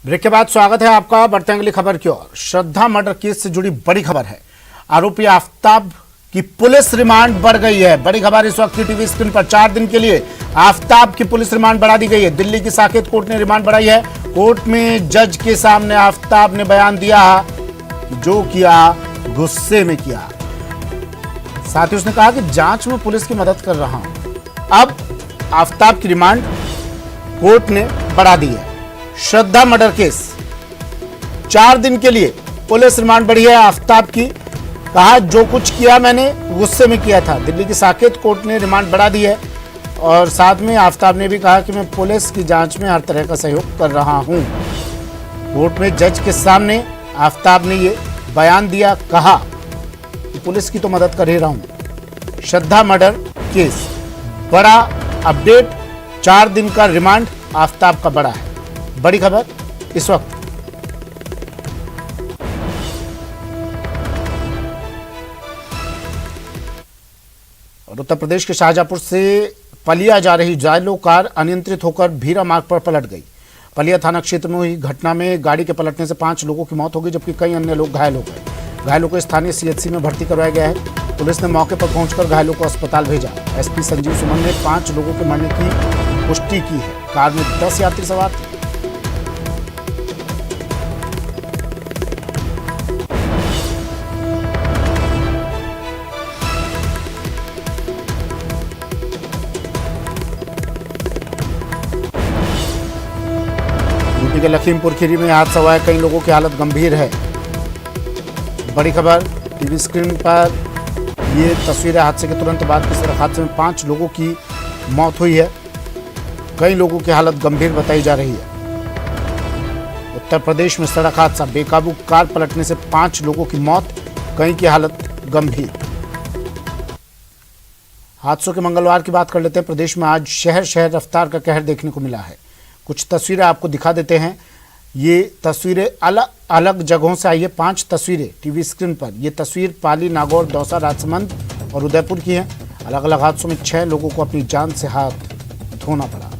Break के बाद स्वागत है आपका। बढ़ते हैं अगली खबर की ओर। श्रद्धा मर्डर केस से जुड़ी बड़ी खबर है। आरोपी आफताब की पुलिस रिमांड बढ़ गई है। बड़ी खबर इस वक्त की टीवी स्क्रीन पर। 4 दिन के लिए आफताब की पुलिस रिमांड बढ़ा दी गई है। दिल्ली की साकेत कोर्ट ने रिमांड बढ़ाई है। कोर्ट में जज के सामने आफताब ने बयान दिया जो किया गुस्से में किया। साथ ही उसने कहा कि जांच में पुलिस की मदद कर रहा हूं। अब आफताब की रिमांड कोर्ट ने बढ़ा दी है। श्रद्धा मर्डर केस 4 दिन के लिए पुलिस रिमांड बढ़ी है आफताब की। कहा जो कुछ किया मैंने गुस्से में किया था। दिल्ली की साकेत कोर्ट ने रिमांड बढ़ा दी है और साथ में आफताब ने भी कहा कि मैं पुलिस की जांच में हर तरह का सहयोग कर रहा हूं। कोर्ट में जज के सामने आफताब ने ये बयान दिया। कहा कि पुलिस की तो मदद कर ही रहा हूं। श्रद्धा मर्डर केस बड़ा अपडेट। 4 दिन का रिमांड आफताब का बड़ा है। बड़ी खबर इस वक्त। और उत्तर प्रदेश के शाहजहांपुर से पलिया जा रही जायलो कार अनियंत्रित होकर भीरा मार्ग पर पलट गई। पलिया थाना क्षेत्र में हुई घटना में गाड़ी के पलटने से 5 लोगों की मौत हो गई, जबकि कई अन्य लोग घायल हो गए। घायलों को स्थानीय सीएचसी में भर्ती करवाया गया है। पुलिस ने मौके पर पहुंचकर घायलों को अस्पताल भेजा। एसपी संजीव सुमन ने 5 लोगों के मरने की पुष्टि की है। कार में 10 यात्री सवार थे। यूपी के लखीमपुर खीरी में हादसा हुआ है। कई लोगों की हालत गंभीर है। बड़ी खबर टीवी स्क्रीन पर। ये तस्वीरें हादसे के तुरंत बाद की सड़क हादसे में 5 लोगों की मौत हुई है। कई लोगों की हालत गंभीर बताई जा रही है। उत्तर प्रदेश में सड़क हादसा, बेकाबू कार पलटने से 5 लोगों की मौत, कई की हालत गंभीर। हादसों के मंगलवार की बात कर लेते हैं। प्रदेश में आज शहर शहर रफ्तार का कहर देखने को मिला है। कुछ तस्वीरें आपको दिखा देते हैं। ये तस्वीरें अलग अलग जगहों से आई है। 5 तस्वीरें टीवी स्क्रीन पर। ये तस्वीर पाली, नागौर, दौसा, राजसमंद और उदयपुर की है। अलग अलग हादसों में 6 लोगों को अपनी जान से हाथ धोना पड़ा।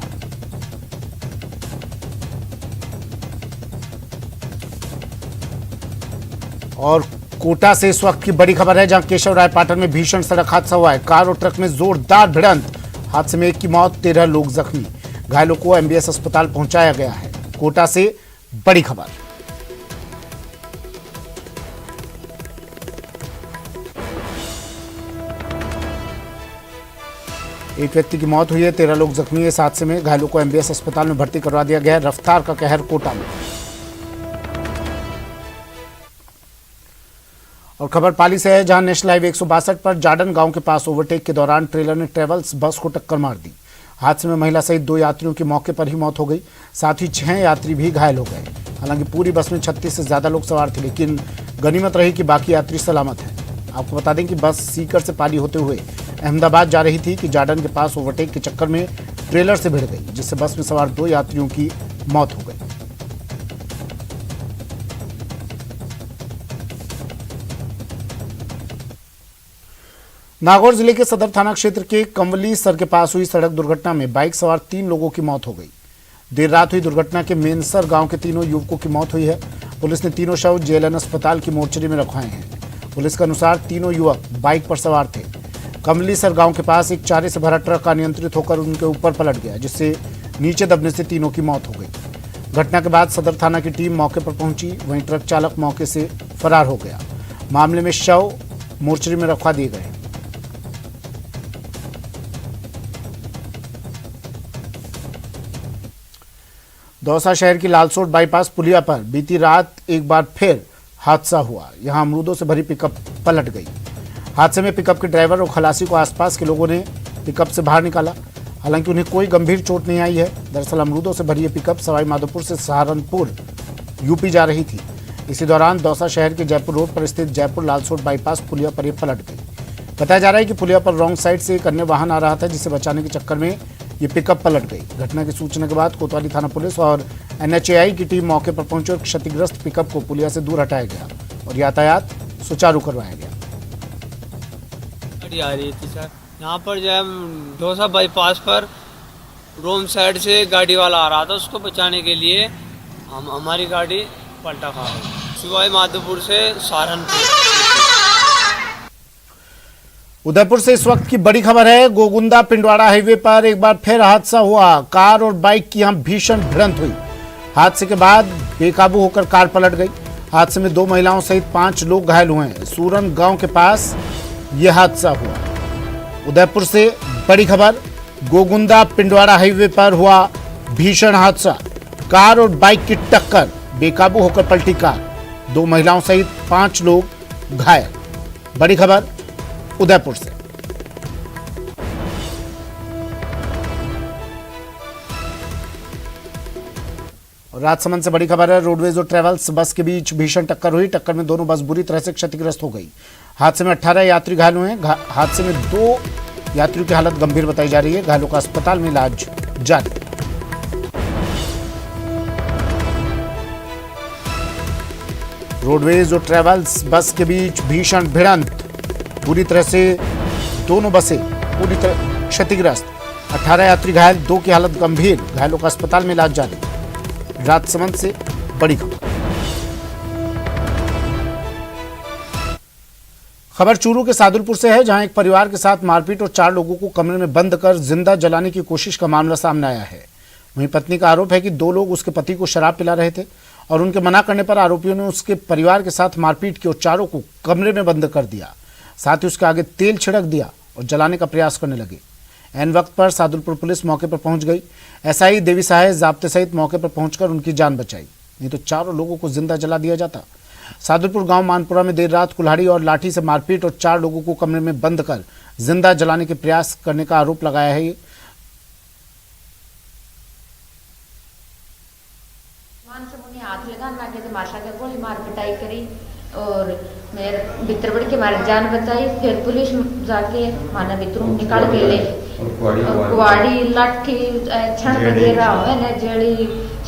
और कोटा से इस वक्त की बड़ी खबर है, जहां केशव राय पाटन में भीषण सड़क हादसा हुआ है। कार और ट्रक में जोरदार भिड़ंत। हादसे में 1 की मौत, 13 लोग जख्मी। घायलों को एमबीएस अस्पताल पहुंचाया गया है। कोटा से बड़ी खबर। एक व्यक्ति की मौत हुई है, 13 लोग जख्मी है। इस हादसे में घायलों को एमबीएस अस्पताल में भर्ती करवा दिया गया है। रफ्तार का कहर कोटा में। और खबर पाली से है, जहां नेशनल हाईवे 162 पर जाडन गांव के पास ओवरटेक के दौरान ट्रेलर ने ट्रेवल्स बस को टक्कर मार दी। हादसे में महिला सहित 2 यात्रियों की मौके पर ही मौत हो गई। साथ ही 6 यात्री भी घायल हो गए। हालांकि पूरी बस में 36 से ज्यादा लोग सवार थे, लेकिन गनीमत रही कि बाकी यात्री सलामत हैं। आपको बता दें कि बस सीकर से पाली होते हुए अहमदाबाद जा रही थी कि जाडन के पास ओवरटेक के चक्कर में ट्रेलर से भिड़ गई, जिससे बस में सवार 2 यात्रियों की मौत हो गई। नागौर जिले के सदर थाना क्षेत्र के कंवली सर के पास हुई सड़क दुर्घटना में बाइक सवार 3 लोगों की मौत हो गई। देर रात हुई दुर्घटना के मेनसर गांव के 3 युवकों की मौत हुई है। पुलिस ने तीनों शव जेएलएन अस्पताल की मोर्चरी में रखवाए हैं। पुलिस के अनुसार तीनों युवक बाइक पर सवार थे। कंवली सर गांव के पास एक चारे से भरा ट्रक अनियंत्रित होकर उनके ऊपर पलट गया, जिससे नीचे दबने से तीनों की मौत हो गई। घटना के बाद सदर थाना की टीम मौके पर पहुंची, वहीं ट्रक चालक मौके से फरार हो गया। मामले में शव मोर्चरी में रखवा दिए गए। दौसा शहर की लालसोट बाईपास पुलिया पर बीती रात एक बार फिर हादसा हुआ। यहां अमरूदों से भरी पिकअप पलट गई। हादसे में पिकअप के ड्राइवर और खलासी को आसपास के लोगों ने पिकअप से बाहर निकाला। हालांकि उन्हें कोई गंभीर चोट नहीं आई है। दरअसल अमरूदों से भरी यह पिकअप सवाई माधोपुर से सहारनपुर यूपी जा रही थी। इसी दौरान दौसा शहर के जयपुर रोड पर स्थित जयपुर लालसोट बाईपास पुलिया पर यह पलट गई। बताया जा रहा है कि पुलिया पर रॉन्ग साइड से एक अन्य वाहन आ रहा था, जिसे बचाने के चक्कर में ये पिकअप पलट गई। घटना की सूचना के बाद कोतवाली थाना पुलिस और एनएचएआई की टीम मौके पर पहुंची और क्षतिग्रस्त पिकअप को पुलिया से दूर हटाया गया और यातायात सुचारू करवाया गया। गाड़ी आ रही थी सर, यहाँ पर जो है दौसा बाईपास पर रोम साइड से गाड़ी वाला आ रहा था, उसको बचाने के लिए हमारी गाड़ी पलटा खा गई। सुबह माधोपुर से सहारनपुर। उदयपुर से इस वक्त की बड़ी खबर है। गोगुंदा पिंडवाड़ा हाईवे पर एक बार फिर हादसा हुआ। कार और बाइक की यहां भीषण भिड़ंत हुई। हादसे के बाद बेकाबू होकर कार पलट गई। हादसे में 2 महिलाओं सहित 5 लोग घायल हुए हैं। सूरन गांव के पास यह हादसा हुआ। उदयपुर से बड़ी खबर। गोगुंदा पिंडवाड़ा हाईवे पर हुआ भीषण हादसा। कार और बाइक की टक्कर, बेकाबू होकर पलटी कार। 2 महिलाओं सहित 5 लोग घायल। बड़ी खबर उदयपुर से। राजसमंद से बड़ी खबर है। रोडवेज और ट्रेवल्स बस के बीच भीषण टक्कर हुई। टक्कर में दोनों बस बुरी तरह से क्षतिग्रस्त हो गई। हादसे में 18 यात्री घायल हुए हैं। हादसे में 2 यात्रियों की हालत गंभीर बताई जा रही है। घायलों का अस्पताल में इलाज जारी। रोडवेज और ट्रेवल्स बस के बीच भीषण भिड़ंत, पूरी तरह से दोनों बसें पूरी तरह क्षतिग्रस्त। 18 यात्री घायल, 2 की हालत गंभीर। घायलों का अस्पताल में इलाज जारी। राजसमंद से बड़ी खबर चूरू के सादुलपुर से है, जहां एक परिवार के साथ मारपीट और 4 लोगों को कमरे में बंद कर जिंदा जलाने की कोशिश का मामला सामने आया है। वहीं पत्नी का आरोप है कि 2 लोग उसके पति को शराब पिला रहे थे और उनके मना करने पर आरोपियों ने उसके परिवार के साथ मारपीट की और चारों को कमरे में बंद कर दिया। साथ ही उसके आगे तेल छिड़क दिया और जलाने का प्रयास करने लगे। ऐन वक्त पर सादुलपुर पुलिस मौके पर पहुंच गई। एसआई देवी सहाय जाब्ते सहित मौके पर पहुंचकर उनकी जान बचाई, नहीं तो 4 लोगों को जिंदा जला दिया जाता। सादुलपुर गांव मानपुरा में देर रात कुल्हाड़ी और लाठी से मारपीट और 4 लोगों को कमरे में बंद कर जिंदा जलाने के प्रयास करने का आरोप लगाया है। हाथ लगाने लगे तो माशा के गोली मार पिटाई करी और मेरे भीतर बढ़ के मारे जान बचाई। फिर पुलिस जाके माना भीतर निकाल के ले और कुआड़ी लाठी छण वगैरह हुए ने जड़ी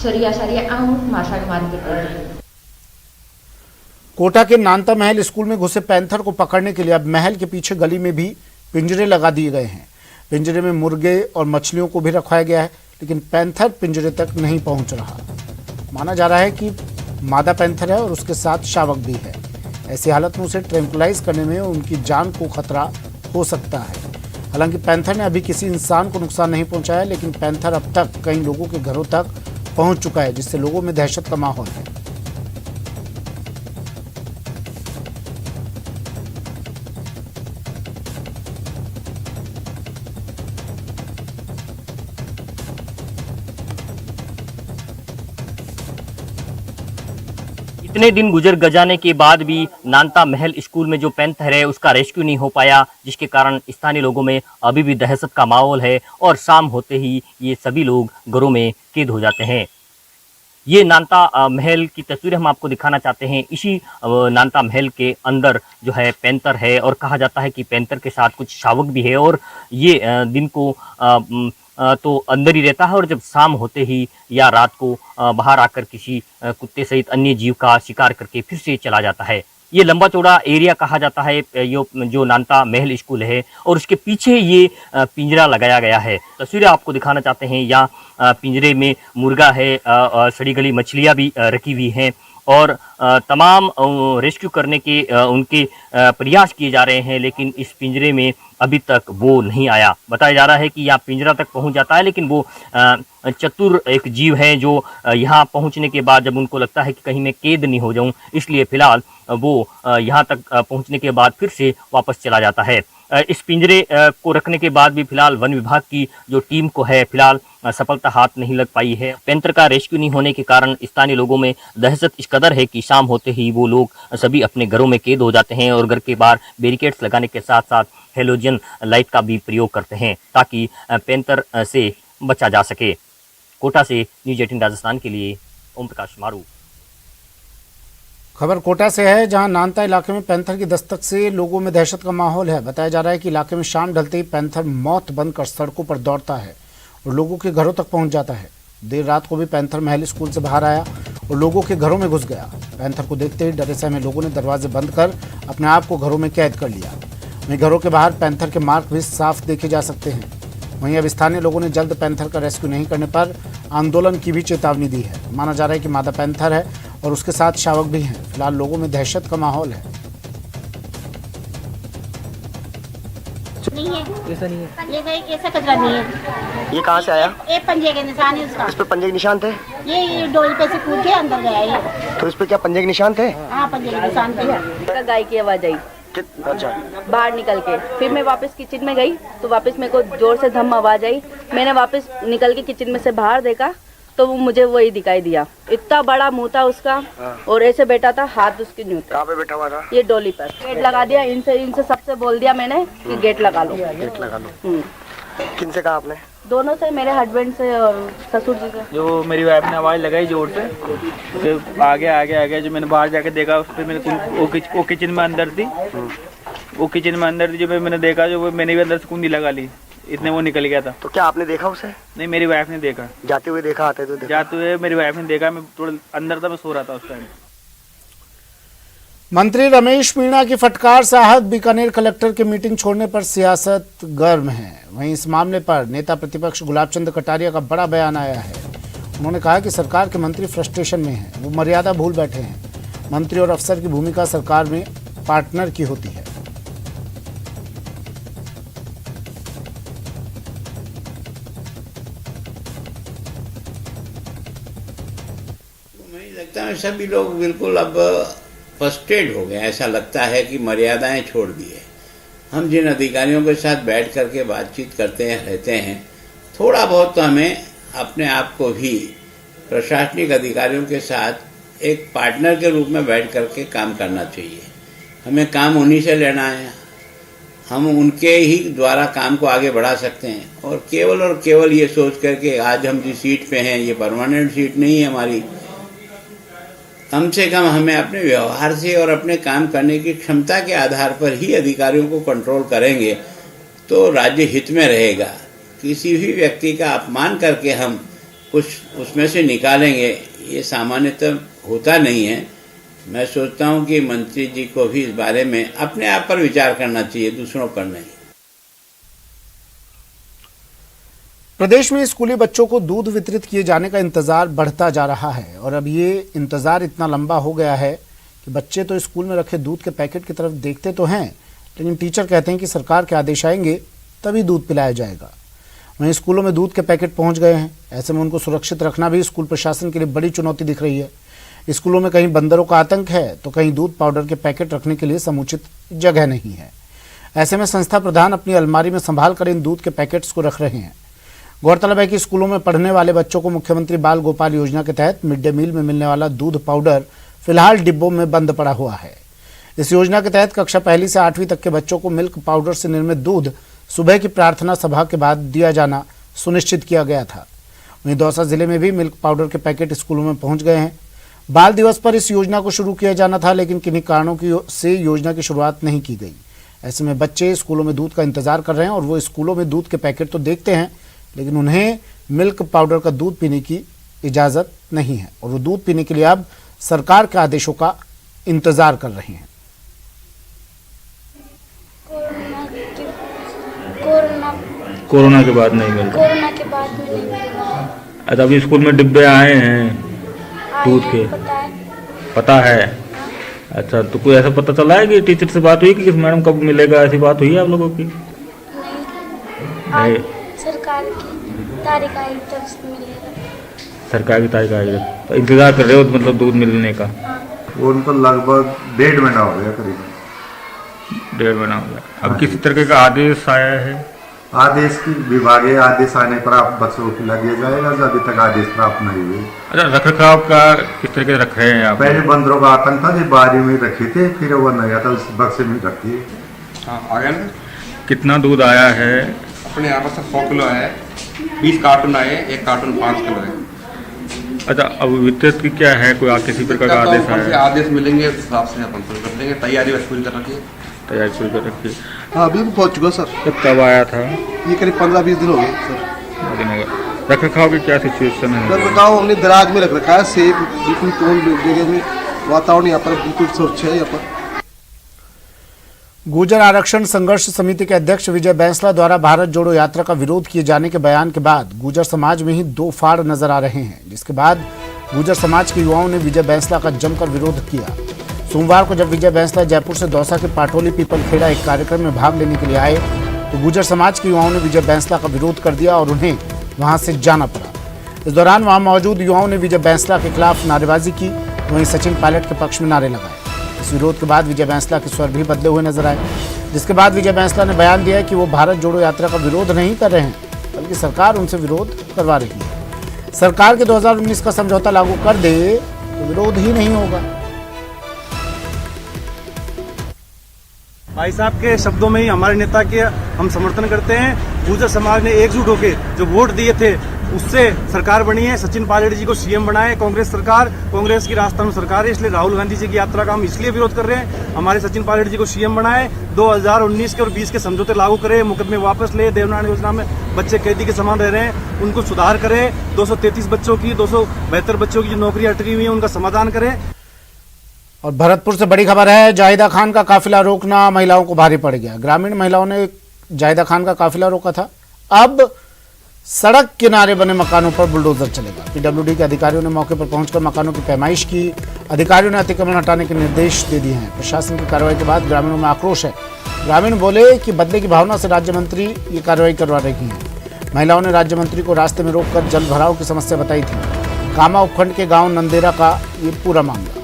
सरिया सरिया आऊं माशा के मार पिटाई। कोटा के नानता महल स्कूल में घुसे पैंथर को पकड़ने के लिए अब महल के पीछे गली में भी पिंजरे लगा दिए गए हैं। पिंजरे में मुर्गे और मछलियों को भी रखवाया गया है, लेकिन पैंथर पिंजरे तक नहीं पहुंच रहा। माना जा रहा है कि मादा पैंथर है और उसके साथ शावक भी है। ऐसी हालत में उसे ट्रैंकुलाइज करने में उनकी जान को खतरा हो सकता है। हालांकि पैंथर ने अभी किसी इंसान को नुकसान नहीं पहुंचाया, लेकिन पैंथर अब तक कई लोगों के घरों तक पहुंच चुका है, जिससे लोगों में दहशत का माहौल है। इतने दिन गुजर गजाने के बाद भी नानता महल स्कूल में जो पैंथर है उसका रेस्क्यू नहीं हो पाया, जिसके कारण स्थानीय लोगों में अभी भी दहशत का माहौल है और शाम होते ही ये सभी लोग घरों में कैद हो जाते हैं। ये नानता महल की तस्वीर हम आपको दिखाना चाहते हैं। इसी नानता महल के अंदर जो है पैंथर है और कहा जाता है कि पैंथर के साथ कुछ शावक भी है और ये दिन को तो अंदर ही रहता है और जब शाम होते ही या रात को बाहर आकर किसी कुत्ते सहित अन्य जीव का शिकार करके फिर से चला जाता है। ये लंबा चौड़ा एरिया कहा जाता है जो नानता महल स्कूल है और उसके पीछे ये पिंजरा लगाया गया है। तस्वीरें आपको दिखाना चाहते हैं। यहाँ पिंजरे में मुर्गा है, सड़ी गली मछलियाँ भी रखी हुई हैं और तमाम रेस्क्यू करने के उनके प्रयास किए जा रहे हैं, लेकिन इस पिंजरे में अभी तक वो नहीं आया। बताया जा रहा है कि यहाँ पिंजरा तक पहुँच जाता है, लेकिन वो चतुर एक जीव है जो यहाँ पहुँचने के बाद जब उनको लगता है कि कहीं मैं कैद नहीं हो जाऊँ, इसलिए फिलहाल वो यहाँ तक पहुँचने के बाद फिर से वापस चला जाता है। इस पिंजरे को रखने के बाद भी फिलहाल वन विभाग की जो टीम को है फिलहाल सफलता हाथ नहीं लग पाई है। पैंथर का रेस्क्यू नहीं होने के कारण स्थानीय लोगों में दहशत इस कदर है कि शाम होते ही वो लोग सभी अपने घरों में कैद हो जाते हैं और घर के बाहर बैरिकेड्स लगाने के साथ साथ हेलोजन लाइट का भी प्रयोग करते हैं ताकि पैंथर से बचा जा सके। कोटा से न्यूज़ 18 राजस्थान के लिए ओम प्रकाश मारू। खबर कोटा से है, जहां नानता इलाके में पैंथर की दस्तक से लोगों में दहशत का माहौल है। बताया जा रहा है कि इलाके में शाम ढलते ही पैंथर मौत बनकर सड़कों पर दौड़ता है और लोगों के घरों तक पहुंच जाता है। देर रात को भी पैंथर महल स्कूल से बाहर आया और लोगों के घरों में घुस गया। पैंथर को देखते ही डरे सहमे लोगों ने दरवाजे बंद कर अपने आप को घरों में कैद कर लिया। वहीं घरों के बाहर पैंथर के मार्क भी साफ देखे जा सकते हैं। वहीं अब स्थानीय लोगों ने जल्द पैंथर का रेस्क्यू नहीं करने पर आंदोलन की भी चेतावनी दी है। माना जा रहा है कि मादा पैंथर है और उसके साथ शावक भी हैं। फिलहाल लोगों में दहशत का माहौल है। नहीं है, ऐसा नहीं है। ये कहीं ऐसा कचरा नहीं है। ये कहाँ से आया? ये पंजे के निशान है उसका। इस पे पंजे के निशान थे? ये डोरी पे से कूद के अंदर गया ये। तो इस पे क्या पंजे के निशान थे? हाँ, पंजे के निशान पे। गाय की आवाज आई अच्छा, बाहर निकल के, फिर मैं वापस किचन में गई तो वापस मेरे को जोर से धम आवाज आई। मैंने वापस निकल के किचन में से बाहर देखा तो वो मुझे वही दिखाई दिया। इतना बड़ा मुंह था उसका और ऐसे बैठा था, हाथ उसकी न्यू था। कहाँ पे बैठा हुआ था? ये डोली पर गेट लगा दिया। इनसे सबसे बोल दिया मैंने कि गेट लगा लो। गेट लगा लो। किन से कहा आपने? दोनों से, मेरे हस्बैंड से और ससुर जी से। जो मेरी वाइफ ने आवाज़ लगाई जोर से, फिर आगे जो मैंने बाहर जाके देखा उस पर मैंने वो किचन में अंदर थी। वो किचन में अंदर थी, जो मैंने देखा जो वो मैंने भी अंदर से कुंडी लगा ली, इतने वो निकल गया था। तो क्या आपने देखा उसे? नहीं, मेरी वाइफ ने देखा। जाते हुए देखा, आते हुए देखा? जाते हुए मेरी वाइफ ने देखा। मैं थोड़ा अंदर था, मैं सो रहा था उस टाइम। मंत्री रमेश मीणा की फटकार से आहत बीकानेर कलेक्टर की मीटिंग छोड़ने पर सियासत गर्म है। वहीं इस मामले पर नेता प्रतिपक्ष गुलाब चंद कटारिया का बड़ा बयान आया है। उन्होंने कहा कि सरकार के मंत्री फ्रस्ट्रेशन में हैं, वो मर्यादा भूल बैठे हैं। मंत्री और अफसर की भूमिका सरकार में पार्टनर की होती है। मुझे लगता है सभी लोग बिल्कुल अब फ्रस्ट्रेट हो गए। ऐसा लगता है कि मर्यादाएं छोड़ दी है। हम जिन अधिकारियों के साथ बैठ करके बातचीत करते हैं, रहते हैं, थोड़ा बहुत तो हमें अपने आप को भी प्रशासनिक अधिकारियों के साथ एक पार्टनर के रूप में बैठ करके काम करना चाहिए। हमें काम उन्हीं से लेना है, हम उनके ही द्वारा काम को आगे बढ़ा सकते हैं। और केवल ये सोच करके आज हम जिस सीट पे हैं ये परमानेंट सीट नहीं है हमारी, कम से कम हमें अपने व्यवहार से और अपने काम करने की क्षमता के आधार पर ही अधिकारियों को कंट्रोल करेंगे तो राज्य हित में रहेगा। किसी भी व्यक्ति का अपमान करके हम कुछ उसमें से निकालेंगे, ये सामान्यतः होता नहीं है। मैं सोचता हूं कि मंत्री जी को भी इस बारे में अपने आप पर विचार करना चाहिए, दूसरों पर नहीं। प्रदेश में स्कूली बच्चों को दूध वितरित किए जाने का इंतजार बढ़ता जा रहा है और अब ये इंतजार इतना लंबा हो गया है कि बच्चे तो स्कूल में रखे दूध के पैकेट की तरफ देखते तो हैं, लेकिन टीचर कहते हैं कि सरकार के आदेश आएंगे तभी दूध पिलाया जाएगा। वहीं स्कूलों में दूध के पैकेट पहुंच गए हैं, ऐसे में उनको सुरक्षित रखना भी स्कूल प्रशासन के लिए बड़ी चुनौती दिख रही है। स्कूलों में कहीं बंदरों का आतंक है तो कहीं दूध पाउडर के पैकेट रखने के लिए समुचित जगह नहीं है। ऐसे में संस्था प्रधान अपनी अलमारी में संभाल कर इन दूध के पैकेट्स को रख रहे हैं। गौरतलब है कि स्कूलों में पढ़ने वाले बच्चों को मुख्यमंत्री बाल गोपाल योजना के तहत मिड डे मील में मिलने वाला दूध पाउडर फिलहाल डिब्बों में बंद पड़ा हुआ है। इस योजना के तहत कक्षा 1 से 8वीं तक के बच्चों को मिल्क पाउडर से निर्मित दूध सुबह की प्रार्थना सभा के बाद दिया जाना सुनिश्चित किया गया था। वहीं दौसा जिले में भी मिल्क पाउडर के पैकेट स्कूलों में पहुंच गए हैं। बाल दिवस पर इस योजना को शुरू किया जाना था, लेकिन किन्हीं कारणों से योजना की शुरुआत नहीं की गई। ऐसे में बच्चे स्कूलों में दूध का इंतजार कर रहे हैं और वो स्कूलों में दूध के पैकेट तो देखते हैं, लेकिन उन्हें मिल्क पाउडर का दूध पीने की इजाज़त नहीं है और वो दूध पीने के लिए अब सरकार के आदेशों का इंतजार कर रहे हैं। कोरोना के बाद नहीं मिलता। कोरोना के बाद मिलेगा। अच्छा, अभी स्कूल में डिब्बे आए हैं दूध के, पता है? अच्छा, तो कोई ऐसा पता चला है कि टीचर से बात हुई कि किस मैडम कब मिलेगा, ऐसी बात हुई है आप लोगों की? नहीं। सरकार की तारीख आई तब मिलेगा। सरकार की तारीख आई है तो इंतजार कर रहे हो मतलब दूध मिलने का? वो उनको लगभग 1.5 महीना हो गया, करीब 1.5 महीना हो गया। अब किसी तरह का आदेश आया है? आदेश की विभागीय आदेश आने पर आप बच्चों को खिला दिया जाएगा, जो अभी तक आदेश प्राप्त नहीं हुए। अच्छा, रख रखाव का किस तरह रख रहे हैं आप? पहले बंदरों का आतंक था, जो बारी में रखी थे, फिर वो नहीं आता उस बक्से में रखती है। हाँ, आ गया ना। कितना दूध आया है? अपने यहाँ पर 100 किलो है, 20 कार्टून आए, 1 कार्टून 5 किलो है। अच्छा, अब वितरित की क्या है, कोई किसी प्रकार का आदेश आया? आदेश मिलेंगे उस हिसाब से अपन शुरू कर देंगे। तैयारी बस पूरी कर रखी है। तैयारी शुरू कर रखी है? हाँ, बिल्कुल पहुँच चुका सर। कब आया था? ये करीब 15-20 दिन हो गए सर। दिन हो गए। रख रखाव की क्या सिचुएशन है? रख रखाव हमने दराज में रख रखा है, सेफ बिल्कुल पूर्ण जगह में। वातावरण यहाँ पर बिल्कुल स्वच्छ है। यहाँ पर गुर्जर आरक्षण संघर्ष समिति के अध्यक्ष विजय बैंसला द्वारा भारत जोड़ो यात्रा का विरोध किए जाने के बयान के बाद गुर्जर समाज में ही दो फाड़ नजर आ रहे हैं, जिसके बाद गुर्जर समाज के युवाओं ने विजय बैंसला का जमकर विरोध किया। सोमवार को जब विजय बैंसला जयपुर से दौसा के पाटोली पीपलखेड़ा एक कार्यक्रम में भाग लेने के लिए आए तो गुर्जर समाज के युवाओं ने विजय बैंसला का विरोध कर दिया और उन्हें वहां से जाना पड़ा। इस दौरान वहां मौजूद युवाओं ने विजय बैंसला के खिलाफ नारेबाजी की, वहीं सचिन पायलट के पक्ष में नारे लगाए। इस विरोध के बाद विजय बैंसला के स्वर भी बदले हुए नजर आए, जिसके बाद विजय बैंसला ने बयान दिया कि वो भारत जोड़ो यात्रा का विरोध नहीं कर रहे हैं, बल्कि सरकार उनसे विरोध करवा रही है। सरकार के 2019 का समझौता लागू कर दे तो विरोध ही नहीं होगा। भाई साहब के शब्दों में ही हमारे नेता के हम समर्थन करते हैं। गुर्जर समाज ने एकजुट होकर जो वोट दिए थे उससे सरकार बनी है। सचिन पायलट जी को सीएम बनाए कांग्रेस सरकार, कांग्रेस की राजस्थान सरकार है, इसलिए राहुल गांधी जी की यात्रा का हम इसलिए विरोध कर रहे हैं। हमारे सचिन पायलट जी को सीएम बनाए, 2019 के और 20 के समझौते लागू करे, मुकदमे वापस ले, देवनारायण योजना में बच्चे कैदी के समान रह रहे हैं उनको सुधार करे, 233 बच्चों की 272 बच्चों की जो नौकरियां अटकी हुई है उनका समाधान करे। और भरतपुर से बड़ी खबर है, जाहिदा खान का काफिला रोकना महिलाओं को भारी पड़ गया। ग्रामीण महिलाओं ने जाहिदा खान का काफिला रोका था, अब सड़क किनारे बने मकानों पर बुलडोजर चलेगा। पीडब्ल्यूडी के अधिकारियों ने मौके पर पहुंचकर मकानों की पैमाइश की। अधिकारियों ने अतिक्रमण हटाने के निर्देश दे दिए हैं। प्रशासन की कार्रवाई के बाद ग्रामीणों में आक्रोश है। ग्रामीण बोले कि बदले की भावना से राज्य मंत्री ये कार्रवाई करवा रही हैं। महिलाओं ने राज्य मंत्री को रास्ते में रोककर जल भराव की समस्या बताई थी। कामा उपखंड के गांव नंदेरा का ये पूरा मामला।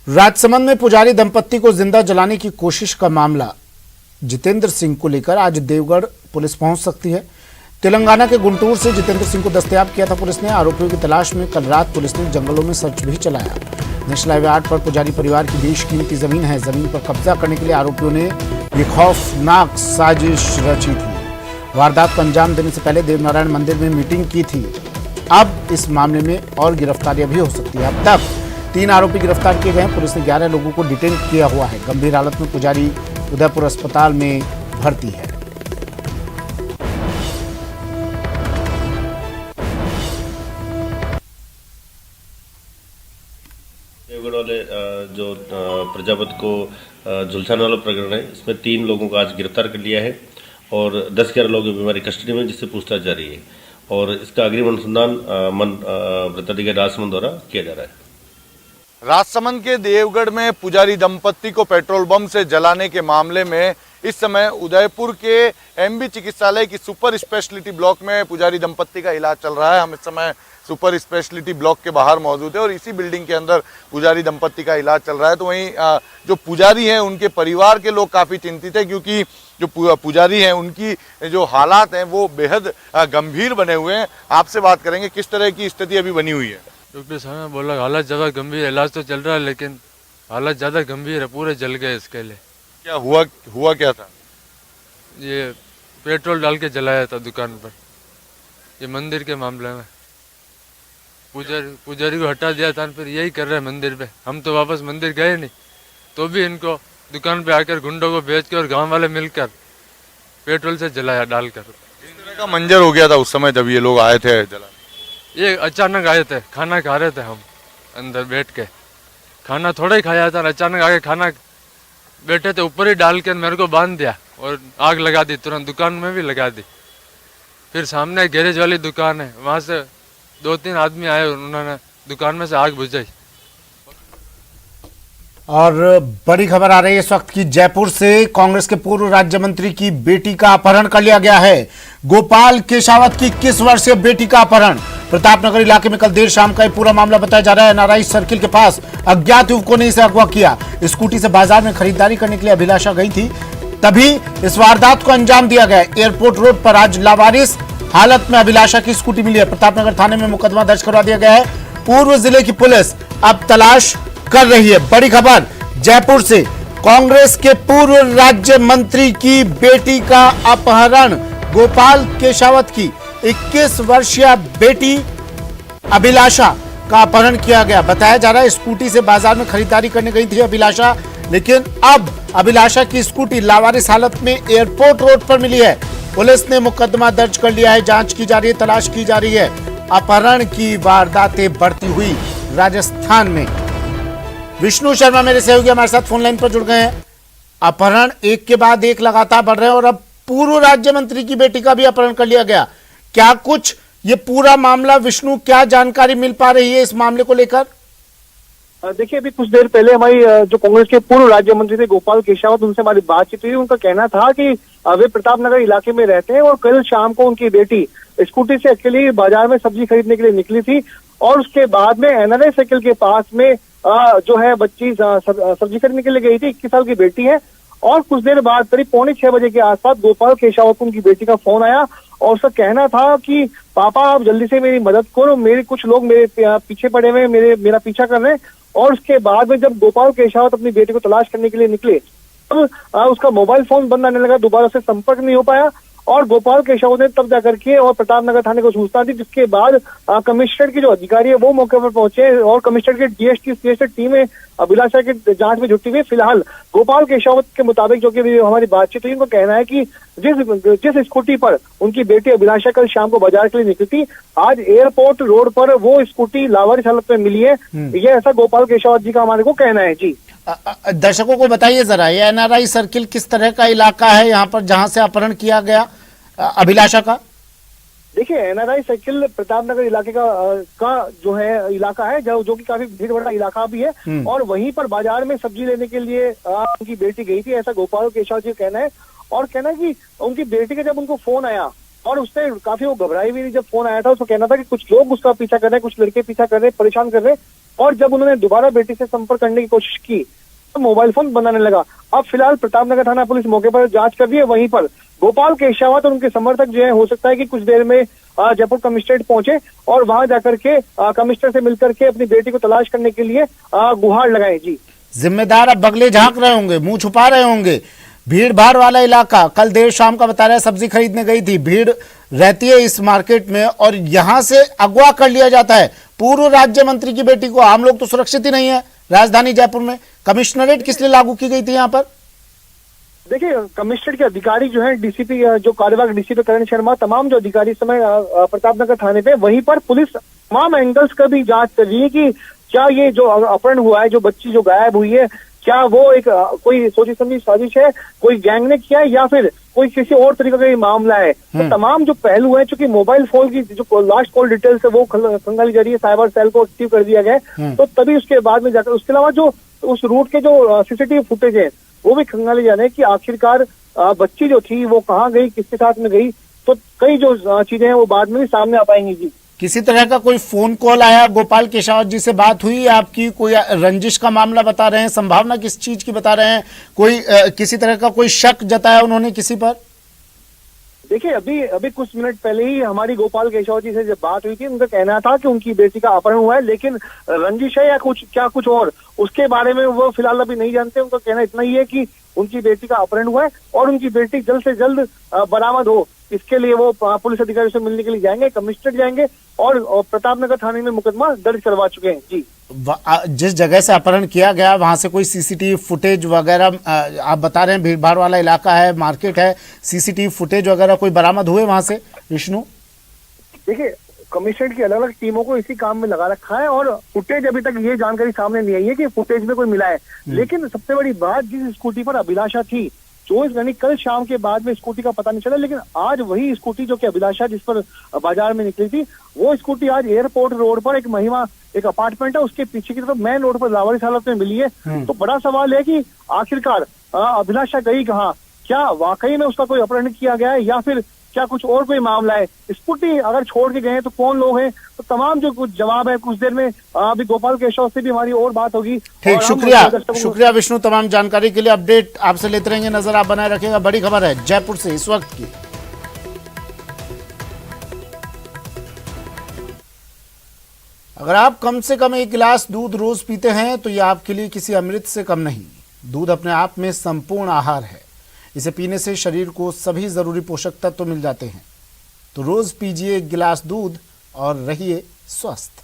राजसमंद में पुजारी दंपत्ति को जिंदा जलाने की कोशिश का मामला जितेंद्र सिंह को लेकर आज देवगढ़ पुलिस पहुंच सकती है। तेलंगाना के गुंटूर से जितेंद्र सिंह को दस्तयाब किया था पुलिस ने। आरोपियों की तलाश में कल रात पुलिस ने जंगलों में सर्च भी चलाया। नेशनल हाईवे 8 पर पुजारी परिवार की बेशकीमती जमीन है। जमीन पर कब्जा करने के लिए आरोपियों ने ये खौफनाक साजिश रची थी। वारदात को अंजाम देने से पहले देवनारायण मंदिर में मीटिंग की थी। अब इस मामले में और गिरफ्तारियां भी हो सकती है। अब तक 3 आरोपी गिरफ्तार किए गए। पुलिस ने 11 लोगों को डिटेन किया हुआ है। गंभीर हालत में पुजारी उदयपुर अस्पताल में भर्ती है। देवगढ़ वाले जो प्रजापति को झुलसाने वाला प्रकरण है, इसमें 3 लोगों को आज गिरफ्तार कर लिया है और 10-11 लोग अभी हमारी कस्टडी में, जिससे पूछताछ जारी है और इसका अग्रिम अनुसंधान वृत्ताधिकारी राजसमंद द्वारा किया जा रहा है। राजसमंद के देवगढ़ में पुजारी दंपत्ति को पेट्रोल बम से जलाने के मामले में इस समय उदयपुर के एमबी चिकित्सालय की सुपर स्पेशलिटी ब्लॉक में पुजारी दंपत्ति का इलाज चल रहा है। हम इस समय सुपर स्पेशलिटी ब्लॉक के बाहर मौजूद है और इसी बिल्डिंग के अंदर पुजारी दंपत्ति का इलाज चल रहा है। तो वहीं जो पुजारी हैं उनके परिवार के लोग काफ़ी चिंतित हैं, क्योंकि जो पुजारी हैं उनकी जो हालात हैं वो बेहद गंभीर बने हुए हैं। आपसे बात करेंगे किस तरह की स्थिति अभी बनी हुई है। डॉक्टर साहब ने बोला हालत ज़्यादा गंभीर है, इलाज तो चल रहा है लेकिन हालत ज़्यादा गंभीर है, पूरे जल गए इसके लिए। क्या हुआ क्या था? ये पेट्रोल डाल के जलाया था दुकान पर, ये मंदिर के मामले में। पुजारी को हटा दिया था, फिर यही कर रहे हैं मंदिर पे। हम तो वापस मंदिर गए नहीं, तो भी इनको दुकान पे आकर गुंडों को भेज के और गाँव वाले मिलकर पेट्रोल से जलाया डालकर। किस तरह का मंजर हो गया था उस समय जब ये लोग आए थे जला? ये अचानक आए थे, खाना खा रहे थे हम अंदर बैठ के, खाना थोड़ा ही खाया था, अचानक आके खाना बैठे थे ऊपर ही डाल के मेरे को बांध दिया और आग लगा दी, तुरंत दुकान में भी लगा दी। फिर सामने गैरेज वाली दुकान है, वहाँ से 2-3 आदमी आए, उन्होंने दुकान में से आग बुझाई। और बड़ी खबर आ रही है इस वक्त की जयपुर से। कांग्रेस के पूर्व राज्य मंत्री की बेटी का अपहरण कर लिया गया है। गोपाल केशावत की 21 वर्षीय बेटी का अपहरण प्रतापनगर इलाके में कल देर शाम का पूरा मामला बताया जा रहा है। नारायण सर्किल के पास अज्ञात युवकों ने इसे अगवा किया। स्कूटी से बाजार में खरीदारी करने के लिए अभिलाषा गई थी, तभी इस वारदात को अंजाम दिया गया। एयरपोर्ट रोड पर आज लावारिस हालत में अभिलाषा की स्कूटी मिली है। प्रतापनगर थाने में मुकदमा दर्ज करवा दिया गया है। पूर्व जिले की पुलिस अब तलाश कर रही है। बड़ी खबर जयपुर से, कांग्रेस के पूर्व राज्य मंत्री की बेटी का अपहरण। गोपाल केशावत की 21 वर्षीय बेटी अभिलाषा का अपहरण किया गया। बताया जा रहा है स्कूटी से बाजार में खरीदारी करने गई थी अभिलाषा, लेकिन अब अभिलाषा की स्कूटी लावारिस हालत में एयरपोर्ट रोड पर मिली है। पुलिस ने मुकदमा दर्ज कर लिया है, जांच की जा रही है, तलाश की जा रही है। अपहरण की वारदातें बढ़ती हुई राजस्थान में। विष्णु शर्मा मेरे सहयोगी हमारे साथ फोन लाइन पर जुड़ गए हैं। अपहरण एक के बाद एक लगातार बढ़ रहे हैं और अब पूर्व राज्य मंत्री की बेटी का भी अपहरण कर लिया गया। क्या कुछ ये पूरा मामला, विष्णु, क्या जानकारी मिल पा रही है इस मामले को लेकर? देखिए, अभी कुछ देर पहले हमारी जो कांग्रेस के पूर्व राज्य मंत्री थे गोपाल केशावत, उनसे हमारी बातचीत हुई। उनका कहना था कि वे प्रतापनगर इलाके में रहते हैं और कल शाम को उनकी बेटी स्कूटी से अकेली बाजार में सब्जी खरीदने के लिए निकली थी और उसके बाद में एनआरआई साइकिल के पास में जो है बच्ची सब्जी खरीदने के लिए गई थी। 21 साल की बेटी है और कुछ देर बाद करीब 5:45 बजे के आसपास गोपाल केशावत को उनकी बेटी का फोन आया और उसका कहना था कि पापा आप जल्दी से मेरी मदद करो, मेरे कुछ लोग मेरे पीछे पड़े हुए, मेरा पीछा कर रहे हैं। और उसके बाद में जब गोपाल केशावत अपनी बेटी को तलाश करने के लिए निकले तब उसका मोबाइल फोन बंद आने लगा, दोबारा से संपर्क नहीं हो पाया और गोपाल केशावत ने तब जाकर के और प्रतापनगर थाने को सूचना दी, जिसके बाद कमिश्नर की जो अधिकारी है वो मौके पर पहुंचे और कमिश्नर की डीएसटी टीम में अभिलाषा की जांच में जुटी हुई। फिलहाल गोपाल केशावत के मुताबिक जो कि हमारी बातचीत हुई, उनका कहना है कि जिस स्कूटी पर उनकी बेटी अभिलाषा कल शाम को बाजार के लिए निकली थी, आज एयरपोर्ट रोड पर वो स्कूटी लावारिस हालत में मिली है। ये ऐसा गोपाल केशावत जी का हमारे को कहना है। जी, दर्शकों को बताइए जरा, ये एनआरआई सर्किल किस तरह का इलाका है यहाँ पर जहां से अपहरण किया गया अभिलाषा का? देखिए, एनआरआई सर्किल प्रतापनगर इलाके का जो है इलाका है जो कि काफी भीड़ भरा इलाका भी है और वहीं पर बाजार में सब्जी लेने के लिए उनकी बेटी गई थी, ऐसा गोपाल केशव जी कहना है। और कहना है कि उनकी बेटी का जब उनको फोन आया और उसने काफी वो घबराई हुई, जब फोन आया था उसको कहना था कि कुछ लोग उसका पीछा कर रहे हैं, कुछ लड़के पीछा कर रहे हैं, परेशान कर रहे हैं। और जब उन्होंने दोबारा बेटी से संपर्क करने की कोशिश की तो मोबाइल फोन बंद आने लगा। अब फिलहाल प्रतापनगर थाना पुलिस मौके पर जांच कर रही है। वहीं पर गोपाल केशावत और उनके समर्थक जो है, हो सकता है कि कुछ देर में जयपुर कमिश्नरेट पहुंचे और वहां जाकर के कमिश्नर से मिलकर के अपनी बेटी को तलाश करने के लिए गुहार लगाए। जी, जिम्मेदार अब बगले झांक रहे होंगे, मुंह छुपा रहे होंगे। भीड़ भाड़ वाला इलाका, कल देर शाम का बता रहा है सब्जी खरीदने गई थी, भीड़ रहती है इस मार्केट में और यहाँ से अगवा कर लिया जाता है पूर्व राज्य मंत्री की बेटी को। आम लोग तो सुरक्षित ही नहीं है राजधानी जयपुर में। कमिश्नरेट किस लिए लागू की गई थी यहाँ पर? देखिए, कमिश्नरेट के अधिकारी जो है, डीसीपी जो कार्यवाहक डीसीपी करण शर्मा, तमाम जो अधिकारी इस समय प्रतापनगर थाने पे, वहीं पर पुलिस तमाम एंगल्स का भी जांच कर रही है कि क्या ये जो अपहरण हुआ है, जो बच्ची जो गायब हुई है, क्या वो एक कोई सोची समझी साजिश है, कोई गैंग ने किया है या फिर कोई किसी और तरीके का ये मामला है। तो तमाम जो पहलू है, चूंकि मोबाइल फोन की जो लास्ट कॉल डिटेल्स है वो खंगाली जा रही है, साइबर सेल को एक्टिव कर दिया गया है। तो तभी उसके बाद में जाकर, उसके अलावा जो उस रूट के जो सीसीटीवी फुटेज है वो भी खंगाली जा रहे हैं कि आखिरकार बच्ची जो थी वो कहाँ गई, किसके साथ में गई। तो कई जो चीजें हैं वो बाद में भी सामने आ पाएंगी। जी, किसी तरह का कोई फोन कॉल आया, गोपाल केशावत जी से बात हुई आपकी? कोई रंजिश का मामला बता रहे हैं, संभावना किस चीज की बता रहे हैं? कोई किसी तरह का कोई शक जताया उन्होंने किसी पर? देखिए, अभी कुछ मिनट पहले ही हमारी गोपाल केशव जी से जब बात हुई थी, उनका कहना था कि उनकी बेटी का अपहरण हुआ है, लेकिन रंजिश है या कुछ और, उसके बारे में वो फिलहाल अभी नहीं जानते। उनका कहना इतना ही है कि उनकी बेटी का अपहरण हुआ है और उनकी बेटी जल्द से जल्द बरामद हो, इसके लिए वो पुलिस अधिकारियों से मिलने के लिए जाएंगे, कमिश्नरेट जाएंगे और प्रतापनगर थाने में मुकदमा दर्ज करवा चुके हैं। जी, जिस जगह से अपहरण किया गया वहां से कोई सीसीटीवी फुटेज वगैरह, आप बता रहे हैं भीड़ भाड़ वाला इलाका है, मार्केट है, सीसीटीवी फुटेज वगैरह कोई बरामद हुए वहां से विष्णु? देखिए, कमिश्नरेट की अलग अलग टीमों को इसी काम में लगा रखा है और फुटेज अभी तक ये जानकारी सामने नहीं आई है कि फुटेज में कोई मिला है। लेकिन सबसे बड़ी बात, जिस स्कूटी पर अभिलाषा थी 24 घंटे कल शाम के बाद में स्कूटी का पता नहीं चला, लेकिन आज वही स्कूटी जो कि अभिलाषा जिस पर बाजार में निकली थी, वो स्कूटी आज एयरपोर्ट रोड पर एक महिमा, एक अपार्टमेंट है उसके पीछे की तरफ मेन रोड पर लावारिस हालत में मिली है। तो बड़ा सवाल है कि आखिरकार अभिलाषा गई कहाँ? क्या वाकई में उसका कोई अपहरण किया गया है या फिर क्या कुछ और कोई मामला है? स्कूटी अगर छोड़ के गए हैं तो कौन लोग हैं? तो तमाम जो कुछ जवाब है कुछ देर में अभी गोपाल केशव से भी हमारी और बात होगी। ठीक, शुक्रिया विष्णु, तमाम जानकारी के लिए। अपडेट आपसे लेते रहेंगे, नजर आप बनाए रखेगा। बड़ी खबर है जयपुर से इस वक्त की। अगर आप कम से कम 1 गिलास दूध रोज पीते हैं तो यह आपके लिए किसी अमृत से कम नहीं। दूध अपने आप में संपूर्ण आहार है। इसे पीने से शरीर को सभी जरूरी पोषक तत्व मिल जाते हैं। तो रोज पीजिए 1 गिलास दूध और रहिए स्वस्थ।